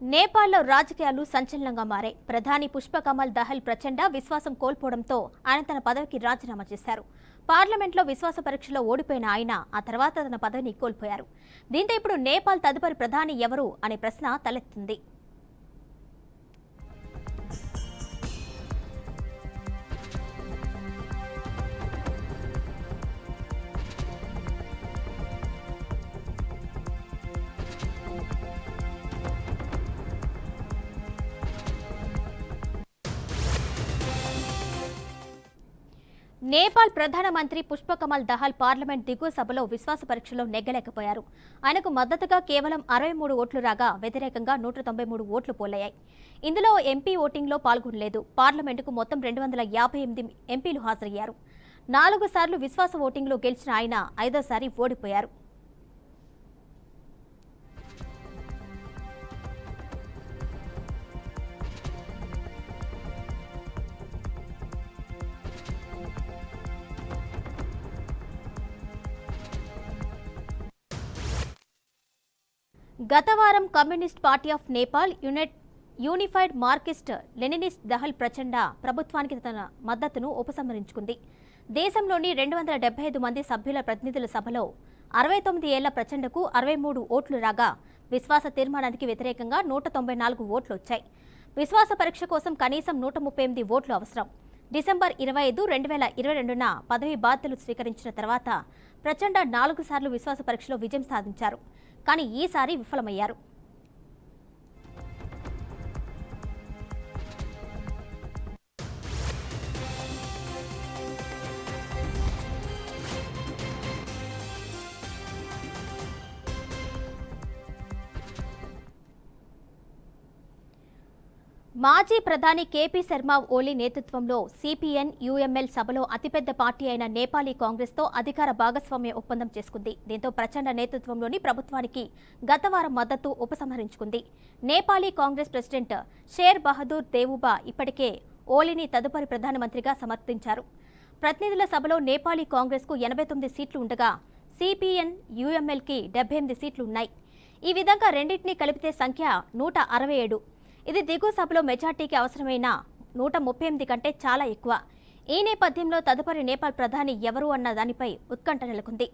నేపాల్లో రాజకీయాలు సంచలనంగా మారాయి. ప్రధాని పుష్పకమల్ దహల్ ప్రచండ విశ్వాసం కోల్పోవడంతో ఆయన తన పదవికి రాజీనామా చేశారు. పార్లమెంట్లో విశ్వాస పరీక్షలో ఓడిపోయిన ఆయన ఆ తర్వాత తన పదవిని కోల్పోయారు. దీంతో ఇప్పుడు నేపాల్ తదుపరి ప్రధాని ఎవరు అనే ప్రశ్న తలెత్తింది. నేపాల్ ప్రధానమంత్రి పుష్పకమల్ దహల్ పార్లమెంట్ దిగువ సభలో విశ్వాస పరీక్షలో నెగ్గలేకపోయారు. ఆయనకు మద్దతుగా కేవలం 63 ఓట్లు రాగా వ్యతిరేకంగా 193 ఓట్లు పోలయ్యాయి. ఇందులో ఎంపీ ఓటింగ్లో పాల్గొనలేదు. పార్లమెంటుకు మొత్తం 258 ఎంపీలు హాజరయ్యారు. 4 సార్లు విశ్వాస ఓటింగ్లో గెలిచిన ఆయన 5వ సారి ఓడిపోయారు. గత వారం communist party of Nepal unified Marxist Leninist Dahal ప్రచండ ప్రభుత్వానికి తన మద్దతును ఉపసంహరించుకుంది. దేశంలోని 275 మంది సభ్యుల ప్రతినిధుల సభలో 69 ఏళ్ల ప్రచండకు 63 ఓట్లు రాగా విశ్వాస తీర్మానానికి వ్యతిరేకంగా 194 ఓట్లు వచ్చాయి. విశ్వాస పరీక్ష కోసం కనీసం 138 ఓట్లు అవసరం. డిసెంబర్ 25, 2022న పదవీ బాధ్యతలు స్వీకరించిన తర్వాత ప్రచండ 4 సార్లు విశ్వాస పరీక్షలో విజయం సాధించారు. కానీ ఈసారి విఫలమయ్యారు. మాజీ ప్రధాని కేపీ శర్మ ఓలీ నేతృత్వంలో సిపిఎన్ యుఎంఎల్ సభలో అతిపెద్ద పార్టీ అయిన నేపాలీ కాంగ్రెస్తో అధికార భాగస్వామ్య ఒప్పందం చేసుకుంది. దీంతో ప్రచండ నేతృత్వంలోని ప్రభుత్వానికి గత వారం మద్దతు ఉపసంహరించుకుంది. నేపాలీ కాంగ్రెస్ ప్రెసిడెంట్ షేర్ బహదూర్ దేవుబా ఇప్పటికే ఓలీని తదుపరి ప్రధానమంత్రిగా సమర్థించారు. ప్రతినిధుల సభలో నేపాలీ కాంగ్రెస్కు 89 సీట్లు ఉండగా సిపిఎన్ యుఎంఎల్కి 78 సీట్లు ఉన్నాయి. ఈ విధంగా రెండింటినీ కలిపితే సంఖ్య 167. ఇది దిగువ సభలో మెజార్టీకి అవసరమైన 138 కంటే చాలా ఎక్కువ. ఈ నేపథ్యంలో తదుపరి నేపాల్ ప్రధాని ఎవరు అన్న దానిపై ఉత్కంఠ నెలకొంది.